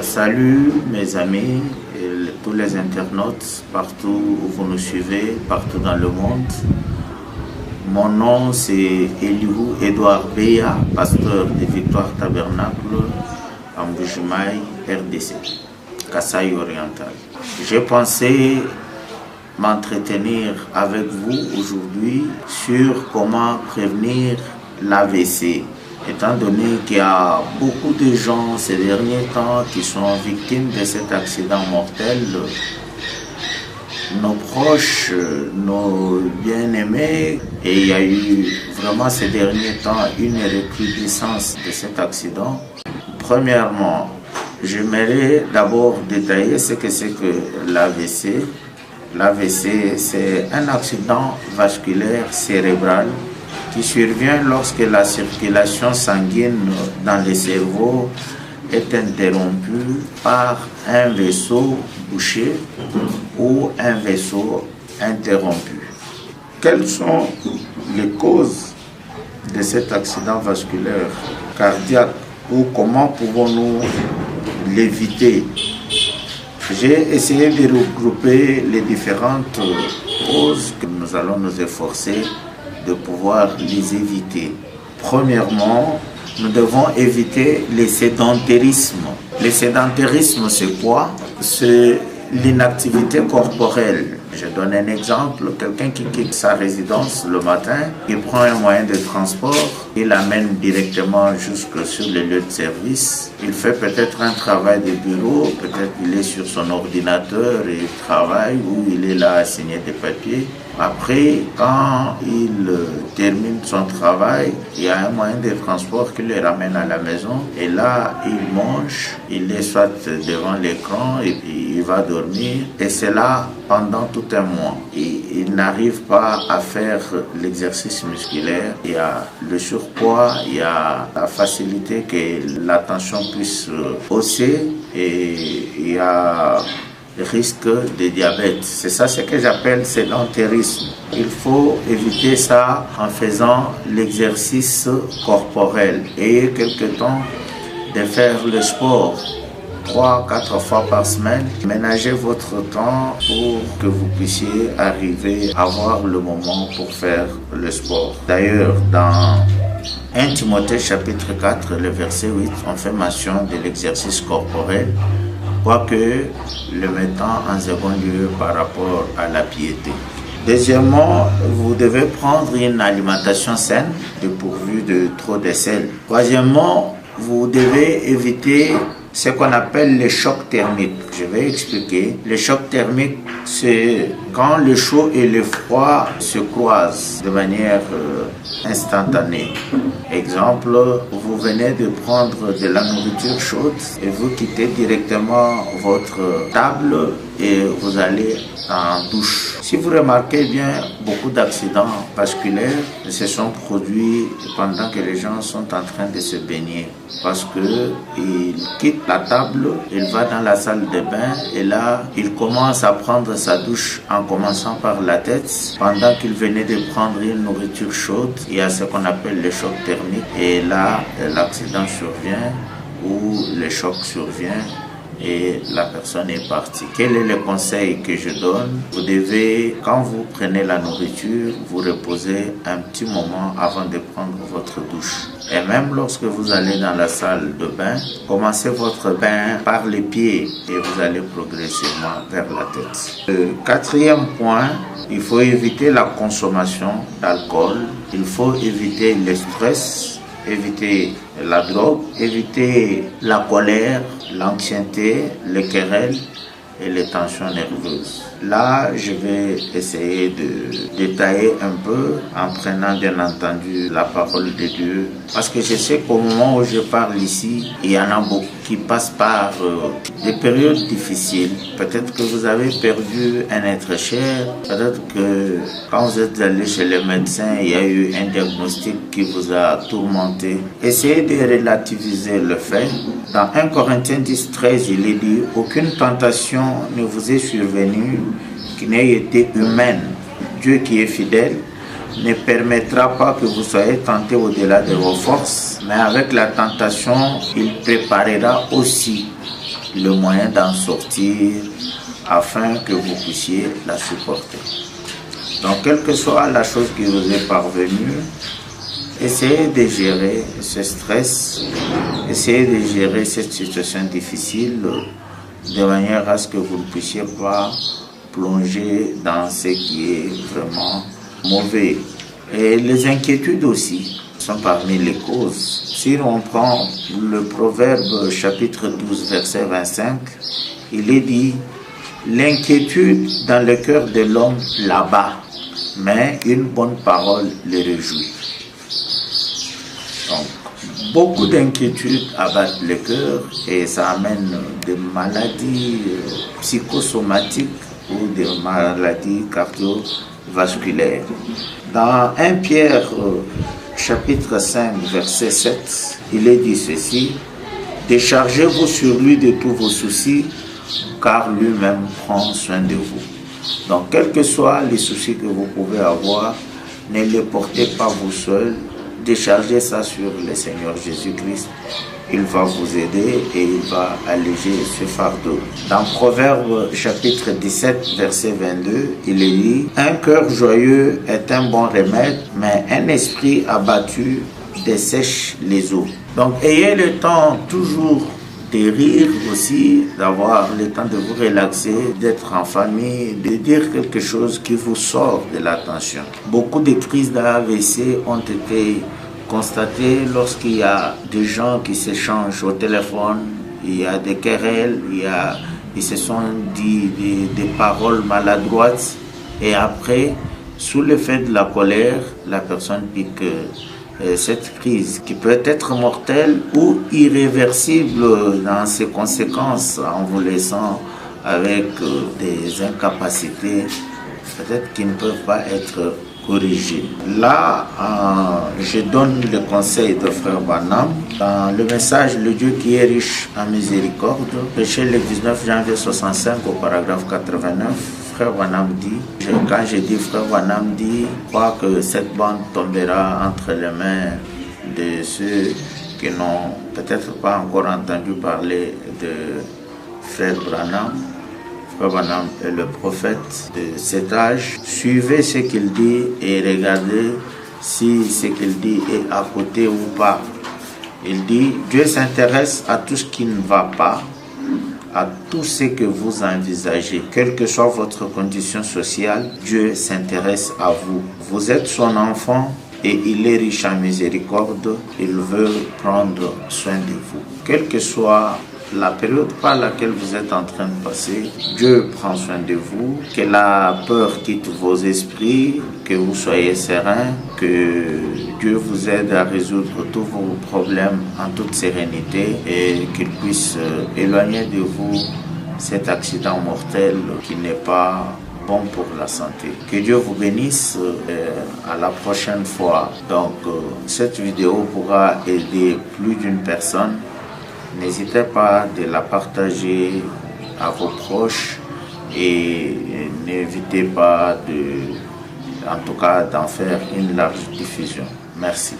Salut mes amis et tous les internautes partout où vous nous suivez, partout dans le monde. Mon nom c'est Elihu Edouard Beya, pasteur de Victoire Tabernacle à Mbujimaï, RDC, Kasaï Oriental. J'ai pensé m'entretenir avec vous aujourd'hui sur comment prévenir l'AVC. Étant donné qu'il y a beaucoup de gens ces derniers temps qui sont victimes de cet accident mortel, nos proches, nos bien-aimés, et il y a eu vraiment ces derniers temps une recrudescence de cet accident. Premièrement, j'aimerais d'abord détailler ce que c'est que l'AVC. L'AVC, c'est un accident vasculaire cérébral qui survient lorsque la circulation sanguine dans le cerveau est interrompue par un vaisseau bouché ou un vaisseau interrompu. Quelles sont les causes de cet accident vasculaire cardiaque ou comment pouvons-nous l'éviter? J'ai essayé de regrouper les différentes causes que nous allons nous efforcer de pouvoir les éviter. Premièrement, nous devons éviter le sédentarisme. Le sédentarisme, c'est quoi? C'est l'inactivité corporelle. Je donne un exemple, quelqu'un qui quitte sa résidence le matin, il prend un moyen de transport, il l'amène directement jusque sur le lieu de service. Il fait peut-être un travail de bureau, peut-être il est sur son ordinateur et il travaille ou il est là à signer des papiers. Après, quand il termine son travail, il y a un moyen de transport qui le ramène à la maison et là, il mange, il est soit devant l'écran et puis il va dormir et c'est là pendant tout un mois. Il n'arrive pas à faire l'exercice musculaire, il y a le surpoids, il y a la facilité que la tension puisse hausser et il y a risque de diabète. C'est ça ce que j'appelle sédentarisme. Il faut éviter ça en faisant l'exercice corporel. Ayez quelque temps de faire le sport 3-4 fois par semaine. Ménagez votre temps pour que vous puissiez arriver à avoir le moment pour faire le sport. D'ailleurs, dans 1 Timothée chapitre 4, le verset 8, on fait mention de l'exercice corporel, quoique le mettant en second lieu par rapport à la piété. Deuxièmement, vous devez prendre une alimentation saine, dépourvue de trop de sel. Troisièmement, vous devez éviter ce qu'on appelle les chocs thermiques. Je vais expliquer. Les chocs thermiques, c'est quand le chaud et le froid se croisent de manière instantanée. Exemple, vous venez de prendre de la nourriture chaude et vous quittez directement votre table et vous allez en douche. Si vous remarquez bien, beaucoup d'accidents vasculaires se sont produits pendant que les gens sont en train de se baigner parce qu'ils quittent la table, il va dans la salle de bain et là, il commence à prendre sa douche en commençant par la tête. Pendant qu'il venait de prendre une nourriture chaude, il y a ce qu'on appelle le choc thermique et là, l'accident survient ou le choc survient et la personne est partie. Quel est le conseil que je donne? Vous devez, quand vous prenez la nourriture, vous reposez un petit moment avant de prendre votre douche. Et même lorsque vous allez dans la salle de bain, commencez votre bain par les pieds et vous allez progressivement vers la tête. Le quatrième point, il faut éviter la consommation d'alcool, il faut éviter le stress, éviter la drogue, éviter la colère, l'anxiété, les querelles et les tensions nerveuses. Là, je vais essayer de détailler un peu en prenant bien entendu la parole de Dieu. Parce que je sais qu'au moment où je parle ici, il y en a beaucoup qui passent par des périodes difficiles. Peut-être que vous avez perdu un être cher. Peut-être que quand vous êtes allé chez le médecin, il y a eu un diagnostic qui vous a tourmenté. Essayez de relativiser le fait. Dans 1 Corinthiens 10-13, il est dit « Aucune tentation ne vous est survenue qui n'ait été humaine. Dieu qui est fidèle ne permettra pas que vous soyez tentés au-delà de vos forces, mais avec la tentation, il préparera aussi le moyen d'en sortir afin que vous puissiez la supporter. Donc, quelle que soit la chose qui vous est parvenue, essayez de gérer ce stress, essayez de gérer cette situation difficile de manière à ce que vous ne puissiez pas plonger dans ce qui est vraiment mauvais. Et les inquiétudes aussi sont parmi les causes. Si on prend le Proverbe chapitre 12 verset 25, il est dit « L'inquiétude dans le cœur de l'homme l'abat, mais une bonne parole le réjouit. » Donc, beaucoup d'inquiétudes abattent le cœur et ça amène des maladies psychosomatiques ou des maladies cardiovasculaires. Dans 1 Pierre chapitre 5 verset 7, il est dit ceci: « Déchargez-vous sur lui de tous vos soucis, car lui-même prend soin de vous. » Donc, quels que soient les soucis que vous pouvez avoir, ne les portez pas vous seul, déchargez ça sur le Seigneur Jésus-Christ. Il va vous aider et il va alléger ce fardeau. Dans Proverbe chapitre 17 verset 22, il est dit: « Un cœur joyeux est un bon remède, mais un esprit abattu dessèche les eaux. » Donc ayez le temps toujours de rire aussi, d'avoir le temps de vous relaxer, d'être en famille, de dire quelque chose qui vous sort de la tension. Beaucoup de crises d'AVC ont été constatées lorsqu'il y a des gens qui s'échangent au téléphone, il y a des querelles, ils se sont dit des paroles maladroites et après, sous l'effet de la colère, la personne pique cette crise qui peut être mortelle ou irréversible dans ses conséquences en vous laissant avec des incapacités peut-être qui ne peuvent pas être corrigées. Là, je donne le conseil de Frère Branham dans le message « Le Dieu qui est riche en miséricorde », prêché le 19 janvier 65 au paragraphe 89. Frère Branham dit, quand je dis Frère Branham dit, je crois que cette bande tombera entre les mains de ceux qui n'ont peut-être pas encore entendu parler de Frère Branham. Frère Branham est le prophète de cet âge. Suivez ce qu'il dit et regardez si ce qu'il dit est à côté ou pas. Il dit, Dieu s'intéresse à tout ce qui ne va pas, à tout ce que vous envisagez. Quelle que soit votre condition sociale, Dieu s'intéresse à vous. Vous êtes son enfant et il est riche en miséricorde. Il veut prendre soin de vous. Quelle que soit la période par laquelle vous êtes en train de passer, Dieu prend soin de vous. Que la peur quitte vos esprits, que vous soyez serein, que Dieu vous aide à résoudre tous vos problèmes en toute sérénité et qu'il puisse éloigner de vous cet accident mortel qui n'est pas bon pour la santé. Que Dieu vous bénisse. À la prochaine fois. Donc, cette vidéo pourra aider plus d'une personne. N'hésitez pas de la partager à vos proches et n'évitez pas en tout cas d'en faire une large diffusion. Merci.